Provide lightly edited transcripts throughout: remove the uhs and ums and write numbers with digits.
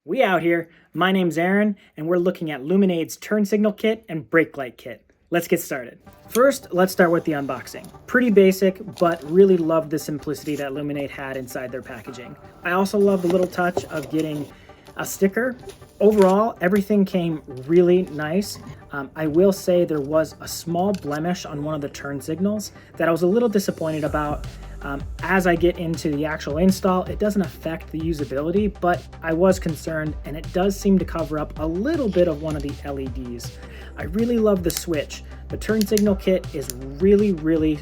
We out here. My name's Aaron, and we're looking at Loomenade's turn signal kit and brake light kit. Let's get started. First, let's start with the unboxing. Pretty basic, but really loved the simplicity that Loomenade had inside their packaging. I also love the little touch of getting a sticker. Overall, everything came really nice. I will say there was a small blemish on one of the turn signals that I was a little disappointed about. As I get into the actual install, it doesn't affect the usability, but I was concerned, and it does seem to cover up a little bit of one of the LEDs. I really love the switch. The turn signal kit is really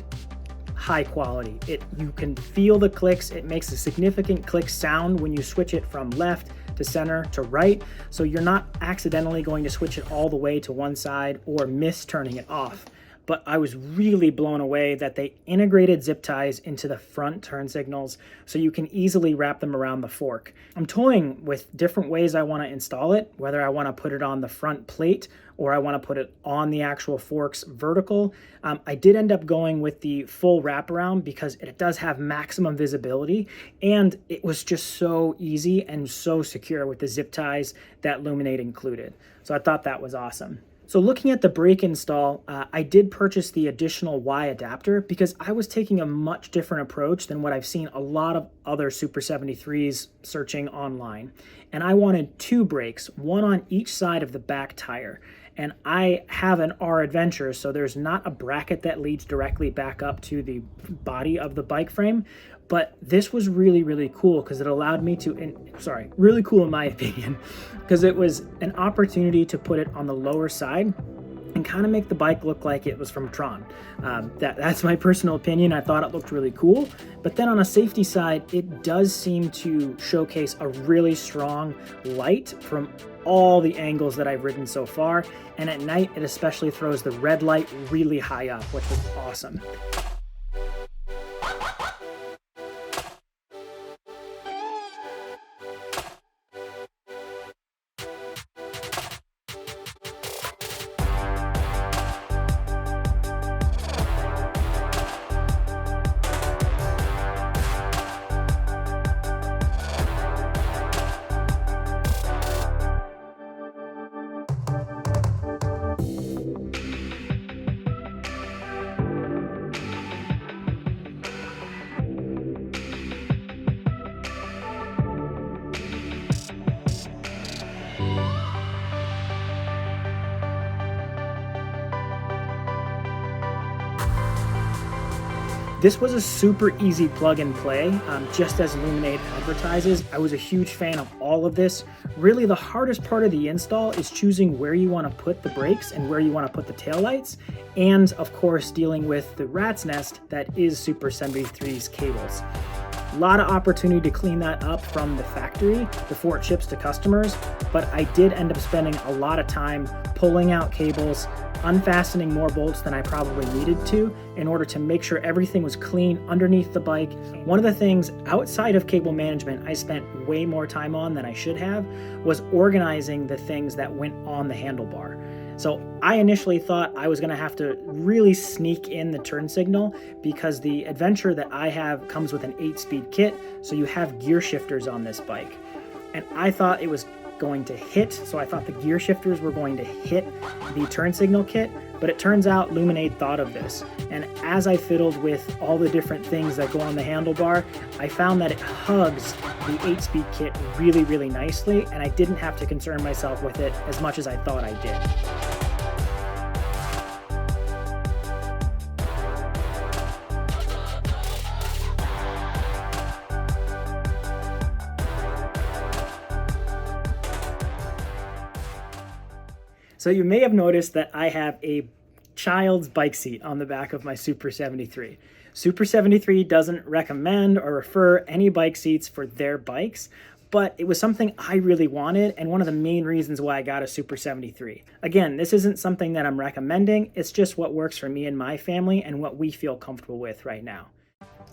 high quality. You can feel the clicks. It makes a significant click sound when you switch it from left to center to right, so you're not accidentally going to switch it all the way to one side or miss turning it off. But I was really blown away that they integrated zip ties into the front turn signals so you can easily wrap them around the fork. I'm toying with different ways I want to install it, whether I want to put it on the front plate or I want to put it on the actual forks vertical. I did end up going with the full wraparound because it does have maximum visibility, and it was just so easy and so secure with the zip ties that Loomenade included. So I thought that was awesome. So looking at the brake install, I did purchase the additional Y adapter because I was taking a much different approach than what I've seen a lot of other Super 73s searching online. And I wanted two brakes, one on each side of the back tire. And I have an R Adventure, so there's not a bracket that leads directly back up to the body of the bike frame. But this was really cool because it allowed me to, really cool in my opinion, because it was an opportunity to put it on the lower side and kind of make the bike look like it was from Tron. That's my personal opinion. I thought it looked really cool. But then on a safety side, it does seem to showcase a really strong light from all the angles that I've ridden so far. And at night, it especially throws the red light really high up, which was awesome. This was a super easy plug and play, just as Loomenade advertises. I was a huge fan of all of this. Really, the hardest part of the install is choosing where you want to put the brakes and where you want to put the taillights, and of course dealing with the rat's nest that is Super 73's cables. A lot of opportunity to clean that up from the factory before it ships to customers, but I did end up spending a lot of time pulling out cables, unfastening more bolts than I probably needed to in order to make sure everything was clean underneath the bike. One of the things outside of cable management I spent way more time on than I should have was organizing the things that went on the handlebar. So I initially thought I was going to have to really sneak in the turn signal because the Adventure that I have comes with an 8-speed kit, so you have gear shifters on this bike. And I thought it was going to hit, so I thought the gear shifters were going to hit the turn signal kit, but it turns out Loomenade thought of this. And as I fiddled with all the different things that go on the handlebar, I found that it hugs the 8-speed kit really nicely, and I didn't have to concern myself with it as much as I thought I did. So you may have noticed that I have a child's bike seat on the back of my Super 73. Super 73 doesn't recommend or refer any bike seats for their bikes, but it was something I really wanted and one of the main reasons why I got a Super 73. Again, this isn't something that I'm recommending, it's just what works for me and my family and what we feel comfortable with right now.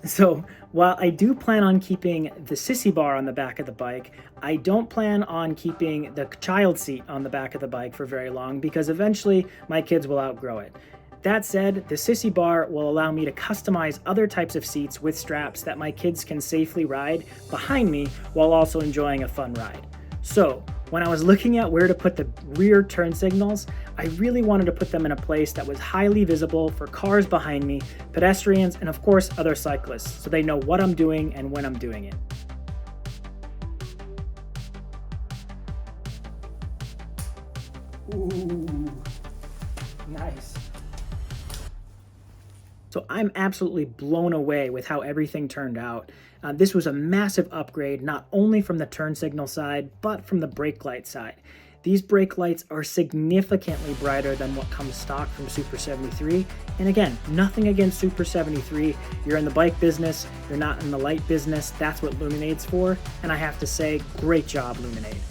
So while I do plan on keeping the SISSY bar on the back of the bike, I don't plan on keeping the child seat on the back of the bike for very long because eventually my kids will outgrow it. That said, the SISSY bar will allow me to customize other types of seats with straps that my kids can safely ride behind me while also enjoying a fun ride. So when I was looking at where to put the rear turn signals, I really wanted to put them in a place that was highly visible for cars behind me, pedestrians, and of course other cyclists, so they know what I'm doing and when I'm doing it. Ooh, nice. So I'm absolutely blown away with how everything turned out. This was a massive upgrade, not only from the turn signal side, but from the brake light side. These brake lights are significantly brighter than what comes stock from Super 73. And again, nothing against Super 73. You're in the bike business, you're not in the light business. That's what Loomenade's for. And I have to say, great job, Loomenade.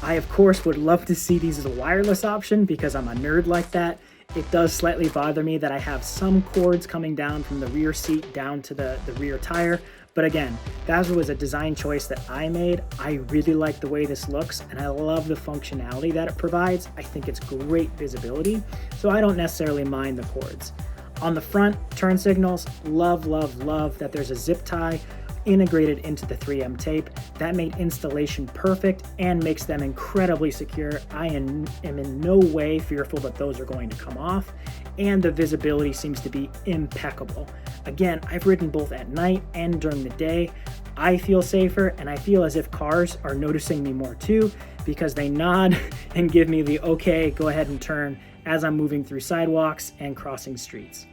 I, of course, would love to see these as a wireless option because I'm a nerd like that. It does slightly bother me that I have some cords coming down from the rear seat down to the rear tire. But again, that was a design choice that I made. I really like the way this looks, and I love the functionality that it provides. I think it's great visibility, so I don't necessarily mind the cords. On the front, turn signals, love, love, love that there's a zip tie integrated into the 3M tape. That made installation perfect and makes them incredibly secure. I am in no way fearful that those are going to come off, and the visibility seems to be impeccable. Again, I've ridden both at night and during the day. I feel safer, and I feel as if cars are noticing me more too, because they nod and give me the okay, go ahead and turn as I'm moving through sidewalks and crossing streets.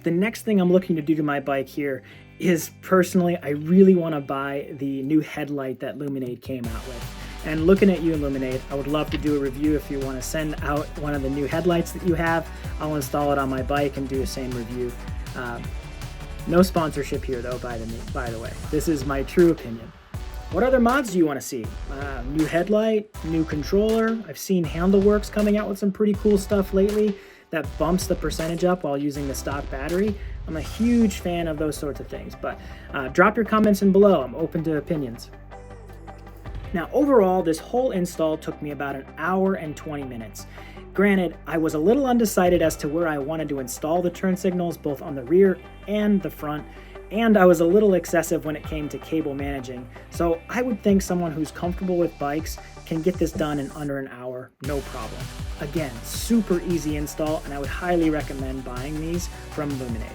The next thing I'm looking to do to my bike here is, personally, I really want to buy the new headlight that Loomenade came out with. And looking at you, Loomenade, I would love to do a review if you want to send out one of the new headlights that you have. I'll install it on my bike and do the same review. No sponsorship here, though, by the way. This is my true opinion. What other mods do you want to see? New headlight, new controller. I've seen Handleworks coming out with some pretty cool stuff lately that bumps the percentage up while using the stock battery. I'm a huge fan of those sorts of things, but drop your comments in below. I'm open to opinions. Now, overall, this whole install took me about an hour and 20 minutes. Granted, I was a little undecided as to where I wanted to install the turn signals, both on the rear and the front, and I was a little excessive when it came to cable managing. So I would think someone who's comfortable with bikes can get this done in under an hour, no problem. Again, super easy install, and I would highly recommend buying these from Loomenade.